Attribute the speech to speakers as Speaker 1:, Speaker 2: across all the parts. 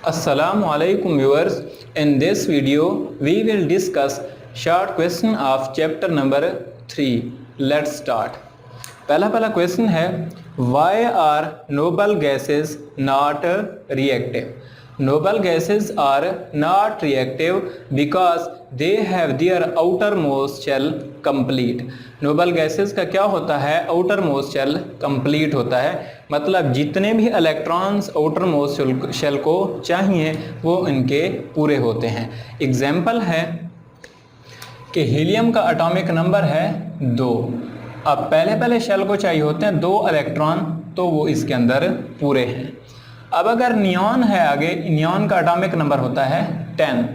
Speaker 1: Assalamu alaikum viewers. In this video we will discuss short question of chapter number 3. Let's start. पहला question है, why are noble gases not reactive? Noble gases are not reactive because they have their outermost shell complete. Noble gases का क्या होता है? Outer most shell complete होता है, मतलब जितने भी इलेक्ट्रॉन्स आउटर मोस्ट शेल को चाहिए वो इनके पूरे होते हैं। एग्जाम्पल है कि हीलियम का एटॉमिक नंबर है 2। अब पहले शेल को चाहिए होते हैं 2 इलेक्ट्रॉन, तो वो इसके अंदर पूरे हैं। अब अगर नियॉन है आगे, नियॉन का एटॉमिक नंबर होता है 10।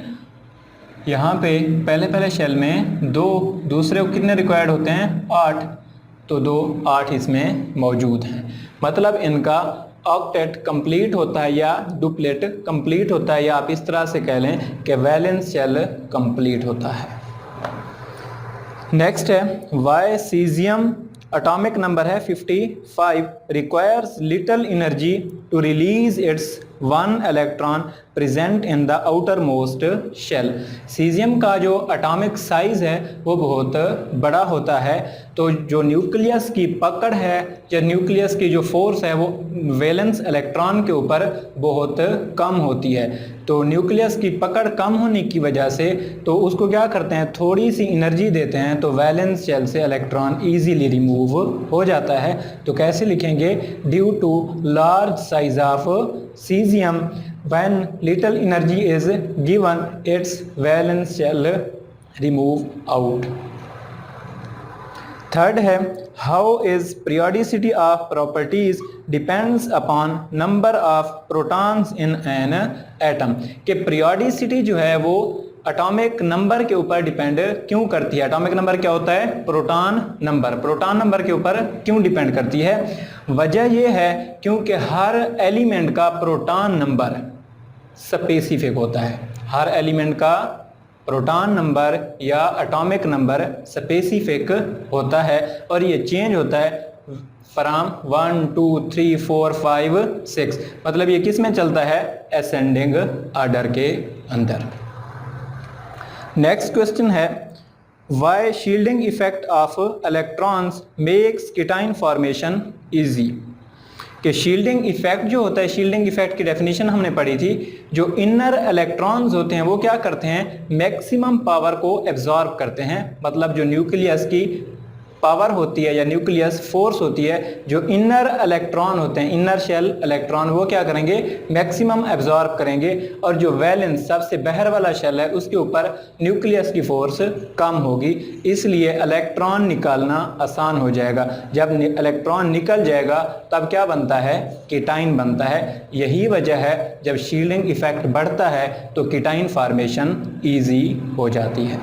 Speaker 1: यहाँ पे पहले शेल में 2, दूसरे को कितने रिक्वायर्ड होते हैं? 8, तो 2 8 इसमें मौजूद हैं, मतलब इनका ऑक्टेट कंप्लीट होता है या डुप्लेट कंप्लीट होता है, या आप इस तरह से कह लें कि वैलेंस शेल कंप्लीट होता है। नेक्स्ट है, वाई सीजियम एटॉमिक नंबर है 55 requires little energy to release its 1 electron present in the outermost shell. Caesium का जो एटॉमिक साइज है वो बहुत बड़ा होता है, तो जो न्यूक्लियस की पकड़ है या न्यूक्लियस की जो फोर्स है वो वैलेंस इलेक्ट्रॉन के ऊपर बहुत कम होती है। तो न्यूक्लियस की पकड़ कम होने की वजह से तो उसको क्या करते हैं, थोड़ी सी एनर्जी देते हैं, तो वैलेंस शेल से इलेक्ट्रॉन ईजीली रिमूव हो जाता है। तो कैसे लिखेंगे? Due to large size of caesium when little energy is given its valence shell remove out. Third है, how is periodicity of properties depends upon number of protons in an atom। कि periodicity जो है वो atomic number के ऊपर depend क्यों करती है? एटॉमिक नंबर क्या होता है? Proton number. प्रोटॉन नंबर के ऊपर क्यों डिपेंड करती है? वजह यह है क्योंकि हर एलिमेंट का प्रोटॉन नंबर स्पेसिफिक होता है। हर एलिमेंट का प्रोटॉन नंबर या एटॉमिक नंबर स्पेसिफिक होता है, और ये चेंज होता है फ्रॉम 1 2 3 4 5 6, मतलब ये किस में चलता है? असेंडिंग ऑर्डर के अंदर। नेक्स्ट क्वेश्चन है, why shielding effect of electrons makes cation formation easy. कि शील्डिंग इफेक्ट जो होता है, शील्डिंग इफेक्ट की डेफिनेशन हमने पढ़ी थी, जो इनर इलेक्ट्रॉन्स होते हैं वो क्या करते हैं? मैक्सिमम पावर को एब्जॉर्ब करते हैं, मतलब जो न्यूक्लियस की पावर होती है या न्यूक्लियस फोर्स होती है, जो इनर इलेक्ट्रॉन होते हैं, इनर शेल इलेक्ट्रॉन, वो क्या करेंगे? मैक्सिमम एब्जॉर्ब करेंगे, और जो वैलेंस सबसे बाहर वाला शेल है उसके ऊपर न्यूक्लियस की फोर्स कम होगी, इसलिए इलेक्ट्रॉन निकालना आसान हो जाएगा। जब इलेक्ट्रॉन निकल जाएगा तब क्या बनता है? कीटाइन बनता है। यही वजह है जब शील्डिंग इफेक्ट बढ़ता है तो कीटाइन फॉर्मेशन ईजी हो जाती है।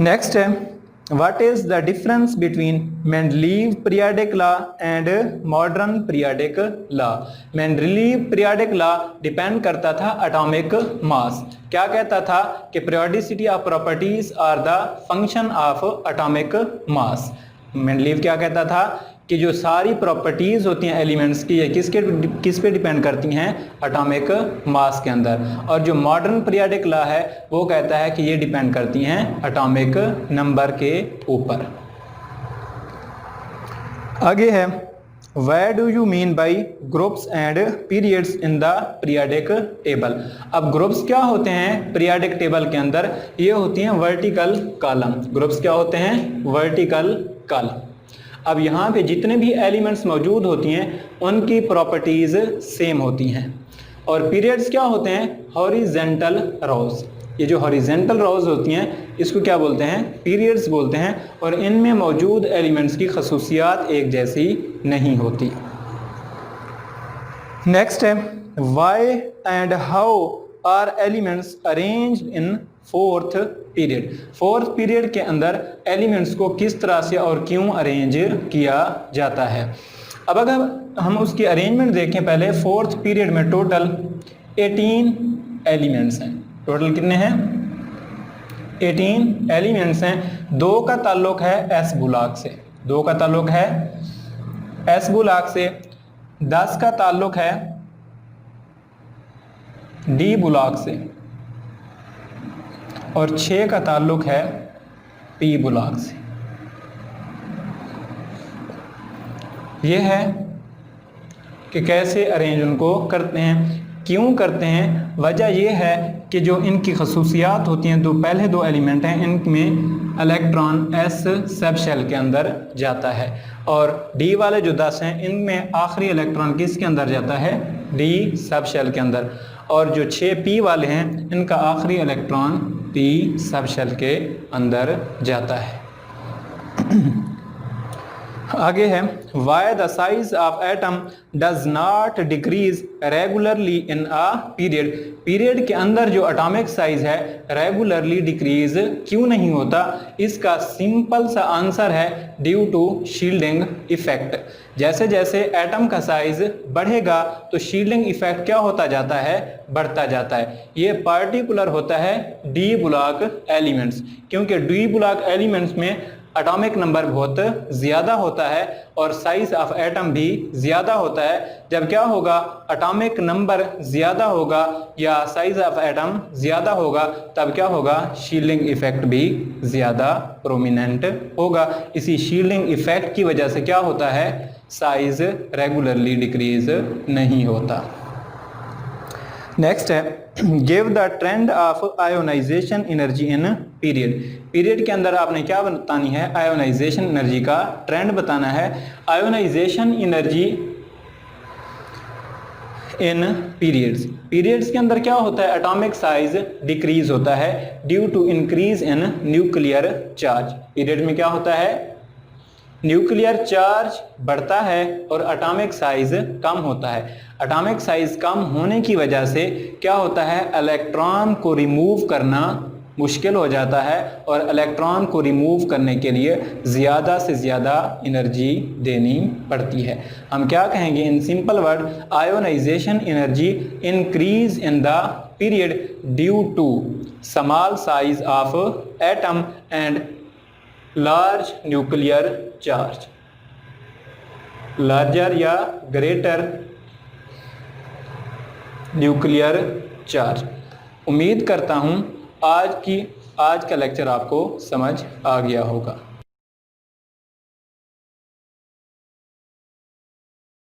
Speaker 1: नेक्स्ट है, What is the difference between Mendeleev periodic law and modern periodic law? Mendeleev periodic law depend करता था एटॉमिक मास। क्या कहता था? कि periodicity of properties are the function of atomic mass। Mendeleev क्या कहता था कि जो सारी प्रॉपर्टीज़ होती हैं एलिमेंट्स की, ये किस पे डिपेंड करती हैं? एटॉमिक मास के अंदर। और जो मॉडर्न पीरियोडिक लॉ है वो कहता है कि ये डिपेंड करती हैं एटॉमिक नंबर के ऊपर। आगे है, Where do you mean by groups and periods in the periodic table? अब ग्रुप्स क्या होते हैं पीरियोडिक टेबल के अंदर? ये होती हैं वर्टिकल कॉलम। ग्रुप्स क्या होते हैं? Vertical column. अब यहाँ पे जितने भी एलिमेंट्स मौजूद होती हैं उनकी प्रॉपर्टीज़ सेम होती हैं। और पीरियड्स क्या होते हैं? हॉरिजेंटल रोज। ये जो हॉरिजेंटल रोज होती हैं इसको क्या बोलते हैं? पीरियड्स बोलते हैं, और इनमें मौजूद एलिमेंट्स की खसूसियात एक जैसी नहीं होती। नेक्स्ट है, why and how are elements arranged in fourth period. Fourth period के अंदर एलिमेंट्स को किस तरह से और क्यों अरेंज किया जाता है? अब अगर हम उसकी अरेंजमेंट देखें, पहले फोर्थ पीरियड में टोटल 18 एलिमेंट्स हैं। टोटल कितने हैं? 18 एलिमेंट्स हैं। 2 का ताल्लुक है एस बुलाक से, 2 का ताल्लुक है एस बुलाक से, 10 का ताल्लुक है डी बुलॉक से और 6 का ताल्लुक है पी बुलॉक से। ये है कि कैसे अरेंज उनको करते हैं, क्यों करते हैं। वजह यह है कि जो इनकी खसूसियात होती हैं, तो पहले 2 एलिमेंट हैं, इनमें इलेक्ट्रॉन एस सब शेल के अंदर जाता है और डी वाले जो 10 हैं इनमें आखिरी इलेक्ट्रॉन किसके अंदर जाता है, डी सब शेल के अंदर। और जो 6 पी वाले हैं इनका आखिरी इलेक्ट्रॉन पी सब शेल के अंदर जाता है। आगे है why the size of atom does not decrease regularly in a period. Period के अंदर जो एटॉमिक साइज है रेगुलरली डिक्रीज क्यों नहीं होता। इसका सिंपल सा आंसर है ड्यू टू शील्डिंग इफेक्ट। जैसे जैसे एटम का साइज बढ़ेगा तो शील्डिंग इफेक्ट क्या होता जाता है, बढ़ता जाता है। ये पार्टिकुलर होता है डी ब्लॉक एलिमेंट्स, क्योंकि डी ब्लॉक एलिमेंट्स में एटॉमिक नंबर बहुत ज़्यादा होता है और साइज ऑफ एटम भी ज़्यादा होता है। जब क्या होगा, एटॉमिक नंबर ज़्यादा होगा या साइज ऑफ एटम ज़्यादा होगा, तब क्या होगा, शील्डिंग इफेक्ट भी ज़्यादा प्रोमिनेंट होगा। इसी शील्डिंग इफेक्ट की वजह से क्या होता है, साइज रेगुलरली डिक्रीज नहीं होता। नेक्स्ट है give the trend of ionisation energy in period. Period के अंदर आपने क्या बतानी है, आयोनाइजेशन एनर्जी का ट्रेंड बताना है। Ionisation energy in periods, periods के अंदर क्या होता है, एटॉमिक साइज डिक्रीज होता है due to increase in nuclear charge. Period में क्या होता है, न्यूक्लियर चार्ज बढ़ता है और एटॉमिक साइज कम होता है। एटॉमिक साइज कम होने की वजह से क्या होता है, इलेक्ट्रॉन को रिमूव करना मुश्किल हो जाता है और इलेक्ट्रॉन को रिमूव करने के लिए ज़्यादा से ज़्यादा एनर्जी देनी पड़ती है। हम क्या कहेंगे in simple word, ionisation energy increase in the period due to small size of atom and large nuclear charge. Larger या ग्रेटर न्यूक्लियर चार्ज। उम्मीद करता हूँ आज का लेक्चर आपको समझ आ गया होगा।